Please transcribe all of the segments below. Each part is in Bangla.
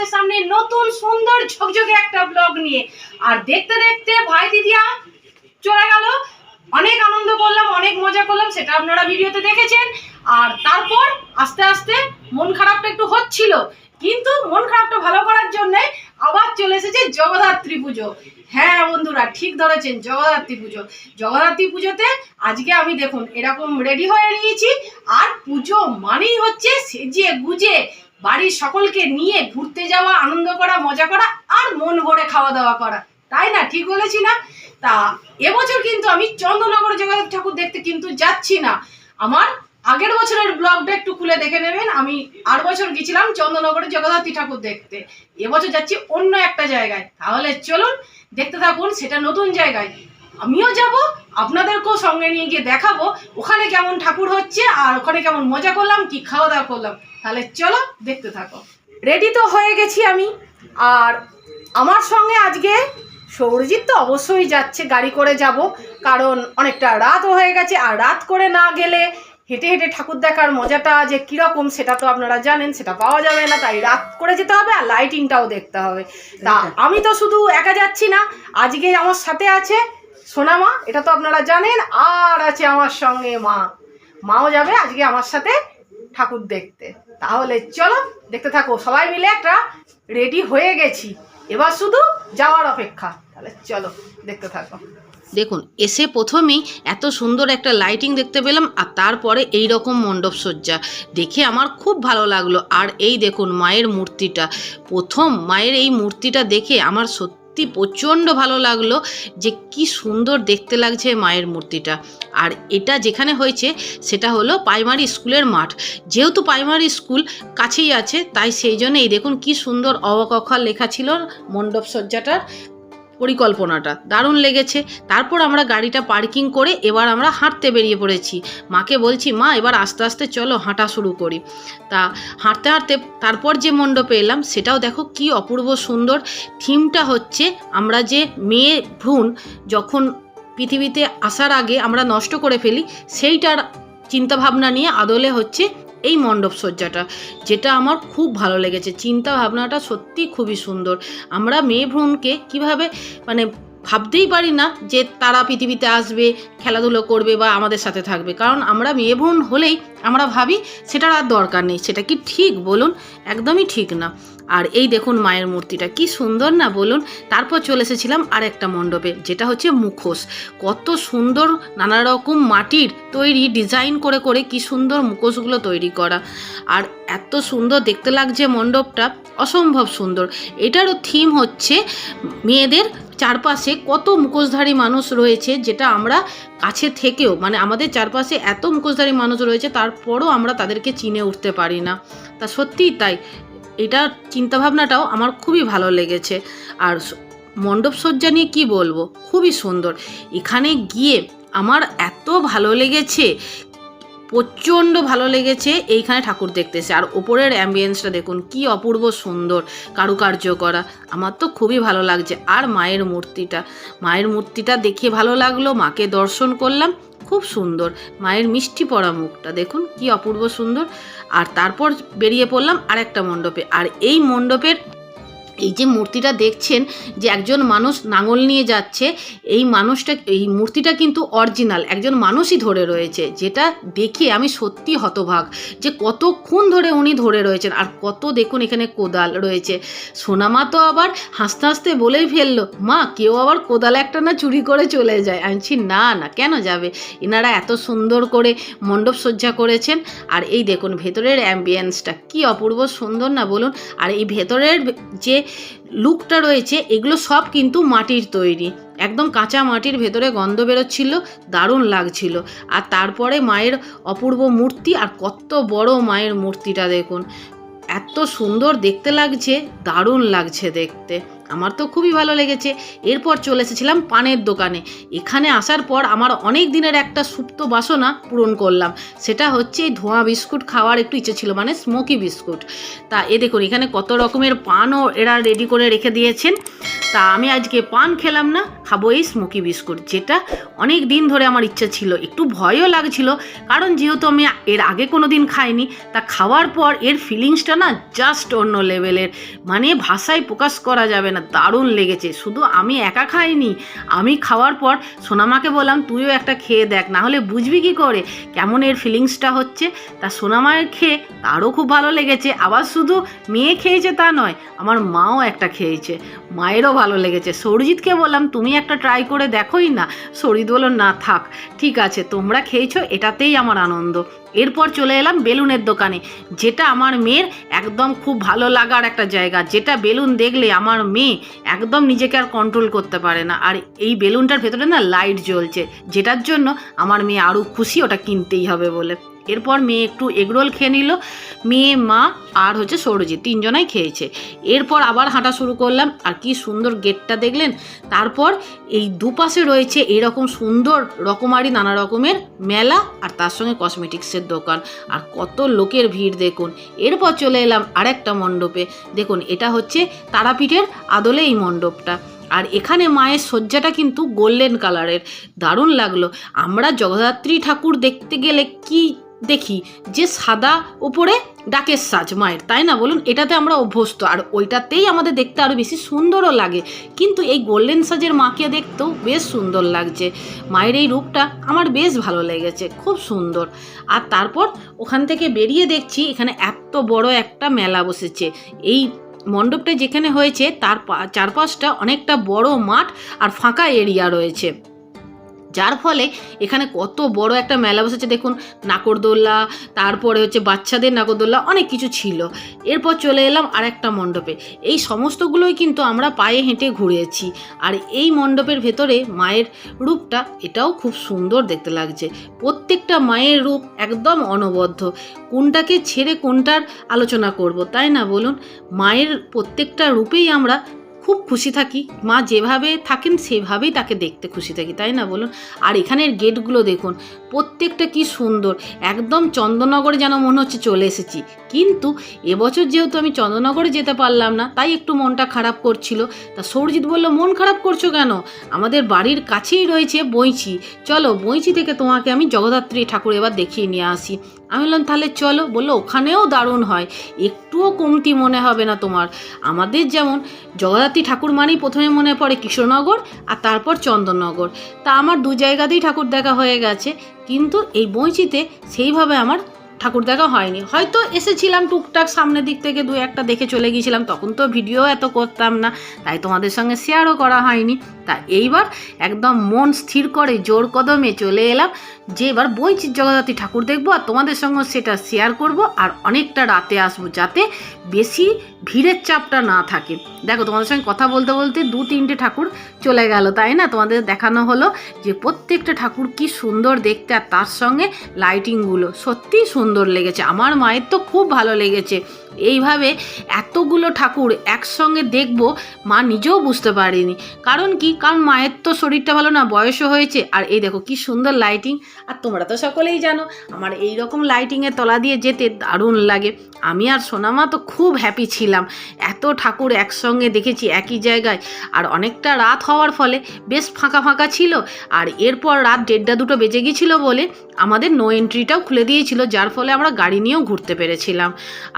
আপনাদের সামনে নতুন সুন্দর ঝকঝকে একটা ব্লগ নিয়ে। আর দেখতে দেখতে ভাই দিদিয়া চলে গেল, অনেক আনন্দ করলাম, অনেক মজা করলাম, সেটা আপনারা ভিডিওতে দেখেছেন। আর তারপর আস্তে আস্তে মন খারাপটা একটু হচ্ছিল, কিন্তু মন খারাপটা ভালো করার জন্য আবার চলে এসেছে জগদ্ধাত্রী পুজো। হ্যাঁ বন্ধুরা, ঠিক ধরেছেন, জগদ্ধাত্রী পুজো। জগদ্ধাত্রী পুজোতে আজকে আমি দেখুন এরকম রেডি হয়ে নিয়েছি। আর পুজো মানেই হচ্ছে সেজে গুজে বাড়ির সকলকে নিয়ে ঘুরতে যাওয়া, আনন্দ করা, মজা করা, আর মন ভরে খাওয়া দাওয়া করা, তাই না? ঠিক বলেছি না? তা এবছর কিন্তু আমি চন্দননগর জগন্নাথ ঠাকুর দেখতে কিন্তু যাচ্ছি না। আমার আগের বছরের ব্লগটা একটু খুলে দেখে নেবেন। আমি 8 বছর গেছিলাম চন্দননগরের জগদ্ধাত্রী ঠাকুর দেখতে। এবছর যাচ্ছি অন্য একটা জায়গায়। তাহলে চলুন দেখতে থাকুন, সেটা নতুন জায়গায় আমিও যাব, আপনাদেরকেও সঙ্গে নিয়ে গিয়ে দেখাবো ওখানে কেমন ঠাকুর হচ্ছে আর ওখানে কেমন মজা করলাম, কি খাওয়া দাওয়া করলাম। তাহলে চলো দেখতে থাকো। রেডি তো হয়ে গেছি আমি, আর আমার সঙ্গে আজকে সৌরজিৎ তো অবশ্যই যাচ্ছে, গাড়ি করে যাব, কারণ অনেকটা রাতও হয়ে গেছে। আর রাত করে না গেলে হেঁটে হেঁটে ঠাকুর দেখার মজাটা যে কীরকম সেটা তো আপনারা জানেন, সেটা পাওয়া যাবে না। তাই রাত করে যেতে হবে, আর লাইটিংটাও দেখতে হবে। তা আমি তো শুধু একা যাচ্ছি না, আজকে আমার সাথে আছে সোনামা, এটা তো আপনারা জানেন, আর আছে আমার সঙ্গে মাও যাবে আজকে আমার সাথে ঠাকুর দেখতে। তাহলে চলো দেখতে থাকো, সবাই মিলে একটা রেডি হয়ে গেছি, এবার শুধু যাওয়ার অপেক্ষা। তাহলে চলো দেখতে থাকো। দেখুন, এসে প্রথমেই এত সুন্দর একটা লাইটিং দেখতে পেলাম, আর তারপরে এই রকম মণ্ডপ সজ্জা দেখে আমার খুব ভালো লাগলো। আর এই দেখুন মায়ের মূর্তিটা, প্রথম মায়ের এই মূর্তিটা দেখে আমার সত্যি প্রচণ্ড ভালো লাগলো, যে কি সুন্দর দেখতে লাগছে মায়ের মূর্তিটা। আর এটা যেখানে হয়েছে সেটা হলো প্রাইমারি স্কুলের মাঠ। যেহেতু প্রাইমারি স্কুল কাছেই আছে, তাই সেই জন্য এই দেখুন কি সুন্দর অ আ ক খ লেখা ছিল মণ্ডপ সজ্জাটার পরিকল্পনাটা, দারুণ লেগেছে। তারপর আমরা গাড়িটা পার্কিং করে এবার আমরা হাঁটতে বেরিয়ে পড়েছি। মাকে বলছি, মা এবার আস্তে আস্তে চলো হাঁটা শুরু করি। তা হাঁটতে হাঁটতে তারপর যে মণ্ডপে এলাম সেটাও দেখো কি অপূর্ব সুন্দর। থিমটা হচ্ছে আমরা যে মেয়ে ভ্রূণ যখন পৃথিবীতে আসার আগে আমরা নষ্ট করে ফেলি, সেইটার চিন্তাভাবনা নিয়ে আদলে হচ্ছে এই মণ্ডপ সজ্জাটা, যেটা আমার খুব ভালো লেগেছে। চিন্তা ভাবনাটা সত্যি খুবই সুন্দর। আমরা মেয়ে ভ্রূণকে কীভাবে মানে ভাবতেই পারি না যে তারা পৃথিবীতে আসবে, খেলাধুলো করবে বা আমাদের সাথে থাকবে, কারণ আমরা মেয়ে ভ্রূণ হলেই আমরা ভাবি সেটার আর দরকার নেই। সেটা কি ঠিক বলুন? একদমই ঠিক না। আর এই দেখুন মায়ের মূর্তিটা কি সুন্দর না বলুন। তারপর চলে এসেছিলাম আর একটা মণ্ডপে, যেটা হচ্ছে মুখোশ। কত সুন্দর নানা রকম মাটির তৈরি ডিজাইন করে করে কি সুন্দর মুখোশগুলো তৈরি করা, আর এত সুন্দর দেখতে লাগছে মণ্ডপটা, অসম্ভব সুন্দর। এটারও থিম হচ্ছে মেয়েদের চারপাশে কত মুখোশধারী মানুষ রয়েছে, যেটা আমরা কাছে থেকেও মানে আমাদের চারপাশে এত মুখোশধারী মানুষ রয়েছে, তারপরও আমরা তাদেরকে চিনে উঠতে পারি না। তা সত্যিই তাই, এটার চিন্তাভাবনাটাও আমার খুবই ভালো লেগেছে। আর মণ্ডপ সজ্জা নিয়ে কী বলবো, খুবই সুন্দর। এখানে গিয়ে আমার এত ভালো লেগেছে, প্রচণ্ড ভালো লেগেছে এইখানে ঠাকুর দেখতে এসে। আর ওপরের অ্যাম্বিয়েন্সটা দেখুন কি অপূর্ব সুন্দর কারুকার্য করা, আমার তো খুবই ভালো লাগছে। আর মায়ের মূর্তিটা দেখে ভালো লাগলো, মাকে দর্শন করলাম, খুব সুন্দর। মায়ের মিষ্টি পড়া মুখটা দেখুন কি অপূর্ব সুন্দর। আর তারপর বেরিয়ে পড়লাম আর একটা মণ্ডপে। আর এই মণ্ডপের এই যে মূর্তিটা দেখছেন, যে একজন মানুষ লাঙল নিয়ে যাচ্ছে, এই মূর্তিটা কিন্তু অরিজিনাল একজন মানুষই ধরে রয়েছে, যেটা দেখে আমি সত্যি হতবাক যে কতক্ষণ ধরে উনি ধরে রয়েছেন। আর কত দেখুন এখানে কোদাল রয়েছে। সোনামা তো আবার হাসতে হাসতে বলেই ফেললো, মা কেউ আবার কোদাল একটা না চুরি করে চলে যায়। আমি বলছি না না, কেন যাবে, এনারা এত সুন্দর করে মণ্ডপ সজ্জা করেছেন। আর এই দেখুন ভেতরের অ্যাম্বিয়েন্সটা কি অপূর্ব সুন্দর না বলুন। আর এই ভেতরের যে লুকটা রয়েছে এগুলো সব কিন্তু মাটির তৈরি, একদম কাঁচা মাটির, ভেতরে গন্ধ বেরোচ্ছিল, দারুণ লাগছিল। আর তারপরে মায়ের অপূর্ব মূর্তি, আর কত বড় মায়ের মূর্তিটা দেখুন, এত সুন্দর দেখতে লাগছে, দারুণ লাগছে দেখতে। আমার তো খুবই ভালো লেগেছে। এরপর চলে এসেছিলাম পানের দোকানে। এখানে আসার পর আমার অনেক দিনের একটা সুপ্ত বাসনা পূরণ করলাম, সেটা হচ্ছে এই ধোঁয়া বিস্কুট খাওয়ার একটু ইচ্ছে ছিল, মানে স্মোকি বিস্কুট। তা দেখুন এখানে কত রকমের পানও এরা রেডি করে রেখে দিয়েছেন। তা আমি আজকে পান খেলাম না, খাবো এই স্মোকি বিস্কুট, যেটা অনেক দিন ধরে আমার ইচ্ছা ছিল। একটু ভয়ও লাগছিল, কারণ যেহেতু আমি এর আগে কোনো দিন খাইনি, তা খাওয়ার পর এর ফিলিংসটা না জাস্ট অন্য লেভেলের, মানে ভাষায় প্রকাশ করা যাবে না, দারুণ লেগেছে। শুধু আমি একা খাইনি, আমি খাওয়ার পর সোনামাকে বললাম তুইও একটা খেয়ে দেখ, না হলে বুঝবি কি করে কেমন এর ফিলিংসটা হচ্ছে। তা সোনামায়ের খেয়ে তারও খুব ভালো লেগেছে। আবার শুধু মেয়ে খেয়েছে তা নয়, আমার মাও একটা খেয়েছে, মায়েরও ভালো লেগেছে। সৌরজিৎকে বললাম তুমি একটা ট্রাই করে দেখোই না। সৌরজিৎ বলল না থাক, ঠিক আছে তোমরা খেয়েছো, এটাতেই আমার আনন্দ। এরপর চলে এলাম বেলুনের দোকানে, যেটা আমার মেয়ের একদম খুব ভালো লাগার একটা জায়গা, যেটা বেলুন দেখলে আমার মেয়ে একদম নিজেকে আর কন্ট্রোল করতে পারে না। আর এই বেলুনটার ভেতরে না লাইট জ্বলছে, যেটার জন্য আমার মেয়ে আরও খুশি, ওটা কিনতেই হবে বলে। এরপর মেয়ে একটু এগরোল খেয়ে নিল, মেয়ে, মা আর হচ্ছে সৌরজিৎ, তিনজনাই খেয়েছে। এরপর আবার হাঁটা শুরু করলাম। আর কি সুন্দর গেটটা দেখলেন। তারপর এই দুপাশে রয়েছে এরকম সুন্দর রকমারি নানা রকমের মেলা, আর তার সঙ্গে কসমেটিক্সের দোকান, আর কত লোকের ভিড় দেখুন। এরপর চলে এলাম আরেকটা মণ্ডপে। দেখুন এটা হচ্ছে তারাপীঠের আদলে এই মণ্ডপটা। আর এখানে মায়ের সজ্জাটা কিন্তু গোল্ডেন কালারের, দারুণ লাগলো। আমরা জগদ্ধাত্রী ঠাকুর দেখতে গেলে কি দেখি যে সাদা উপরে ডাকের সাজ মায়ের, তাই না বলুন? এটাতে আমরা অভ্যস্ত, আর ওইটাতেই আমাদের দেখতে আরও বেশি সুন্দরও লাগে। কিন্তু এই গোল্ডেন সাজের মাকে দেখতেও বেশ সুন্দর লাগছে। মায়ের এই রূপটা আমার বেশ ভালো লেগেছে, খুব সুন্দর। আর তারপর ওখান থেকে বেরিয়ে দেখছি এখানে এত বড় একটা মেলা বসেছে। এই মণ্ডপটা যেখানে হয়েছে তার চারপাশটা অনেকটা বড় মাঠ আর ফাঁকা এরিয়া রয়েছে, যার ফলে এখানে কত বড় একটা মেলা বসেছে। দেখুন নাগরদোল্লা, তারপরে হচ্ছে বাচ্চাদের নাগরদোল্লা, অনেক কিছু ছিল। এরপর চলে এলাম আর একটা মণ্ডপে। এই সমস্তগুলোই কিন্তু আমরা পায়ে হেঁটে ঘুরেছি। আর এই মণ্ডপের ভেতরে মায়ের রূপটা এটাও খুব সুন্দর দেখতে লাগছে। প্রত্যেকটা মায়ের রূপ একদম অনবদ্য, কোনটাকে ছেড়ে কোনটার আলোচনা করব, তাই না বলুন? মায়ের প্রত্যেকটা রূপেই আমরা খুব খুশি থাকি, মা যেভাবে থাকেন সেভাবেই তাকে দেখতে খুশি থাকি, তাই না বলুন? আর এখানের গেটগুলো দেখুন, প্রত্যেকটা কি সুন্দর, একদম চন্দননগরে যেন মনে হচ্ছে চলে এসেছি। কিন্তু এবছর যেহেতু আমি চন্দননগরে যেতে পারলাম না, তাই একটু মনটা খারাপ করছিল। তা সৌরজিৎ বলল মন খারাপ করছো কেন, আমাদের বাড়ির কাছেই রয়েছে বইচি, চলো বইচি থেকে তোমাকে আমি জগদ্ধাত্রী ঠাকুর এবার দেখিয়ে নিয়ে আসি। আমি বললাম তাহলে চলো। বললো ওখানেও দারুণ হয়, একটুও কমতি মনে হবে না তোমার। আমাদের যেমন জগদ্ধাত্রী ঠাকুর মানেই প্রথমে মনে পড়ে কৃষ্ণনগর আর তারপর চন্দননগর। তা আমার দু জায়গাতেই ঠাকুর দেখা হয়ে গেছে, কিন্তু এই বইচিতে সেইভাবে আমার ঠাকুর দেখা হয়নি। হয়তো এসেছিলাম টুকটাক সামনের দিক থেকে দু একটা দেখে চলে গিয়েছিলাম, তখন তো ভিডিও এত করতাম না, তাই তোমাদের সঙ্গে শেয়ারও করা হয়নি। তা এইবার একদম মন স্থির করে জোর কদমে চলে এলাম যে এবার বইচির জগদ্ধাত্রী ঠাকুর দেখবো, আর তোমাদের সঙ্গে সেটা শেয়ার করব। আর অনেকটা রাতে আসবো, যাতে বেশি ভিড়ের চাপটা না থাকে। দেখো তোমাদের সঙ্গে কথা বলতে বলতে 2-3টে ঠাকুর চলে গেল, তাই না? তোমাদের দেখানো হলো যে প্রত্যেকটা ঠাকুর কি সুন্দর দেখতে, আর তার সঙ্গে লাইটিংগুলো সত্যিই সুন্দর লেগেছে। আমার মায়ের তো খুব ভালো লেগেছে। এইভাবে এতগুলো ঠাকুর একসঙ্গে দেখব মা নিজেও বুঝতে পারেনি। কারণ কি, কারণ মায়ের তো শরীরটা ভালো না, বয়সও হয়েছে। আর এই দেখো কি সুন্দর লাইটিং, আর তোমরা তো সকলেই জানো আমার এই রকম লাইটিংয়ের তলা দিয়ে যেতে দারুণ লাগে। আমি আর সোনামা তো খুব হ্যাপি ছিলাম, এত ঠাকুর একসঙ্গে দেখেছি একই জায়গায়। আর অনেকটা রাত হওয়ার ফলে বেশ ফাঁকা ফাঁকা ছিল। আর এরপর রাত 1:30-2 বেজে গিয়েছিল বলে আমাদের নো এন্ট্রিটাও খুলে দিয়েছিল, যার ফলে আমরা গাড়ি নিয়েও ঘুরতে পেরেছিলাম।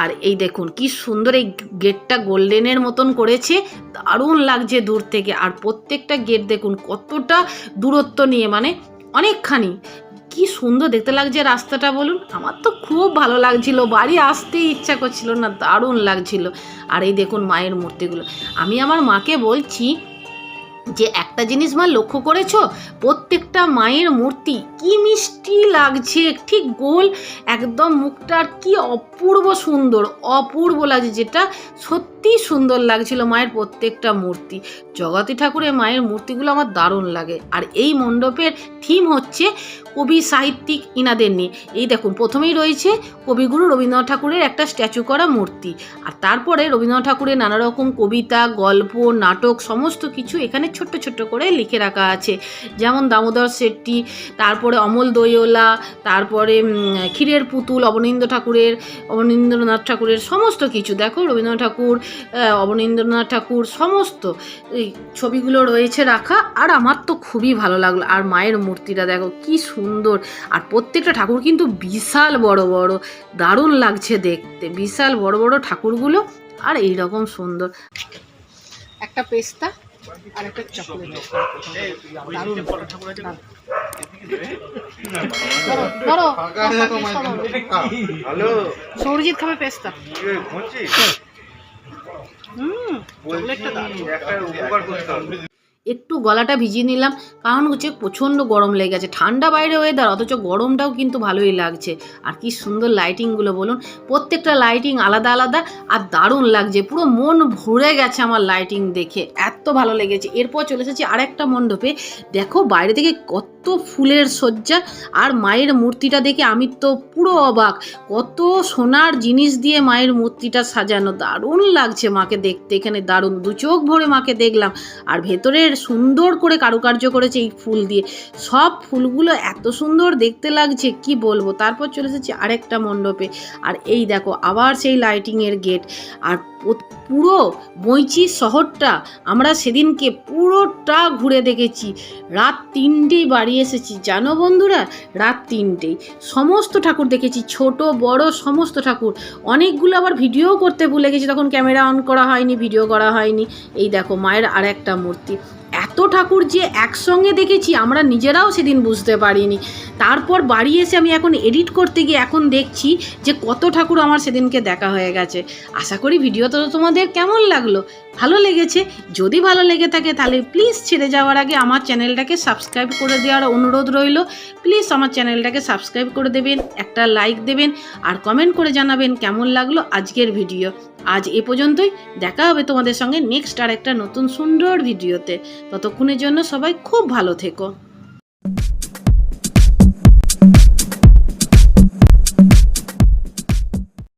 আর এই দেখুন কি সুন্দর এই গেটটা গোল্ডেনের মতন করেছে, দারুণ লাগছে দূর থেকে। আর প্রত্যেকটা গেট দেখুন কতটা দূরত্ব নিয়ে, মানে অনেকখানি, কি সুন্দর দেখতে লাগছে রাস্তাটা বলুন। আমার তো খুব ভালো লাগছিল, বাড়ি আসতেই ইচ্ছা করছিল না, দারুণ লাগছিল। আর এই দেখুন মায়ের মূর্তিগুলো। আমি আমার মাকে বলছি যে একটা জিনিস মা লক্ষ্য করেছো, প্রত্যেকটা মায়ের মূর্তি কি মিষ্টি লাগছে, ঠিক গোল একদম, মুখটা কি অপূর্ব সুন্দর, অপূর্ব লাগছে, যেটা সত্যি সুন্দর লাগছিল মায়ের প্রত্যেকটা মূর্তি। জগতী ঠাকুরের মায়ের মূর্তিগুলো আমার দারুণ লাগে। আর এই মণ্ডপের থিম হচ্ছে কবি সাহিত্যিক ইনাদের নিয়ে। এই দেখুন প্রথমেই রয়েছে কবিগুরু রবীন্দ্রনাথ ঠাকুরের একটা স্ট্যাচু করা মূর্তি, আর তারপরে রবীন্দ্রনাথ ঠাকুরের নানা রকম কবিতা, গল্প, নাটক সমস্ত কিছু এখানে ছোট্ট ছোট্ট করে লিখে রাখা আছে। যেমন দামোদর শেট্টি, তারপরে অমল দইওলা, তারপরে ক্ষীরের পুতুল, অবনীন্দ্রনাথ ঠাকুরের সমস্ত কিছু দেখো, রবীন্দ্রনাথ ঠাকুর, অবনীন্দ্রনাথ ঠাকুর সমস্ত এই ছবিগুলো রয়েছে রাখা। আর আমার তো খুবই ভালো লাগলো। আর মায়ের মূর্তিটা দেখো কি সুন্দর, আর প্রত্যেকটা ঠাকুর কিন্তু বিশাল বড় বড়, দারুণ লাগছে দেখতে, বিশাল বড় বড় ঠাকুরগুলো আর এই রকম সুন্দর। একটা পেস্তা আর একটা চকলেট, দারুণ সৌরজিৎ খাবে পেস্তা। একটু গলাটা ভিজিয়ে নিলাম, কারণ হচ্ছে প্রচণ্ড গরম লেগেছে, ঠান্ডা বাইরে ওয়েদার, অথচ গরমটাও কিন্তু ভালোই লাগছে। আর কি সুন্দর লাইটিংগুলো বলুন, প্রত্যেকটা লাইটিং আলাদা আলাদা আর দারুণ লাগছে, পুরো মন ভরে গেছে আমার লাইটিং দেখে, এত ভালো লেগেছে। এরপর চলে এসেছি আরেকটা মণ্ডপে, দেখো বাইরে থেকে কত ফুলের সজ্জা, আর মায়ের মূর্তিটা দেখে আমি তো পুরো অবাক, কত সোনার জিনিস দিয়ে মায়ের মূর্তিটা সাজানো, দারুণ লাগছে মাকে দেখতে, এখানে দারুণ, দু চোখ ভরে মাকে দেখলাম। আর ভেতরের সুন্দর করে কারুকার্য করেছে এই ফুল দিয়ে, সব ফুলগুলো এত সুন্দর দেখতে লাগছে কি বলবো। তারপর চলে এসেছি আরেকটা মণ্ডপে, আর এই দেখো আবার সেই লাইটিংয়ের গেট, আর পুরো বইচি শহরটা আমরা সেদিনকে পুরোটা ঘুরে দেখেছি। রাত 3টেই বাড়ি এসেছি জানো বন্ধুরা, রাত 3টেই সমস্ত ঠাকুর দেখেছি, ছোট বড় সমস্ত ঠাকুর। অনেকগুলো আবার ভিডিও করতে ভুলে গেছি, তখন ক্যামেরা অন করা হয়নি, ভিডিও করা হয়নি। এই দেখো মায়ের আর একটা মূর্তি, এত ঠাকুর যে একসঙ্গে দেখেছি আমরা নিজেরাও সেদিন বুঝতে পারিনি। তারপর বাড়ি এসে আমি এখন এডিট করতে গিয়ে এখন দেখছি যে কত ঠাকুর আমার সেদিনকে দেখা হয়ে গেছে। আশা করি ভিডিওটা তোমাদের কেমন লাগলো, ভালো লেগেছে। যদি ভালো লেগে থাকে তাহলে প্লিজ ছেড়ে যাওয়ার আগে আমার চ্যানেলটাকে সাবস্ক্রাইব করে দেওয়ার অনুরোধ রইল। প্লিজ আমার চ্যানেলটাকে সাবস্ক্রাইব করে দেবেন, একটা লাইক দেবেন, আর কমেন্ট করে জানাবেন কেমন লাগলো আজকের ভিডিও। আজ এ পর্যন্তই, দেখা হবে তোমাদের সঙ্গে নেক্সট আর একটা নতুন সুন্দর ভিডিওতে। ততক্ষণের জন্য সবাই খুব ভালো থেকো।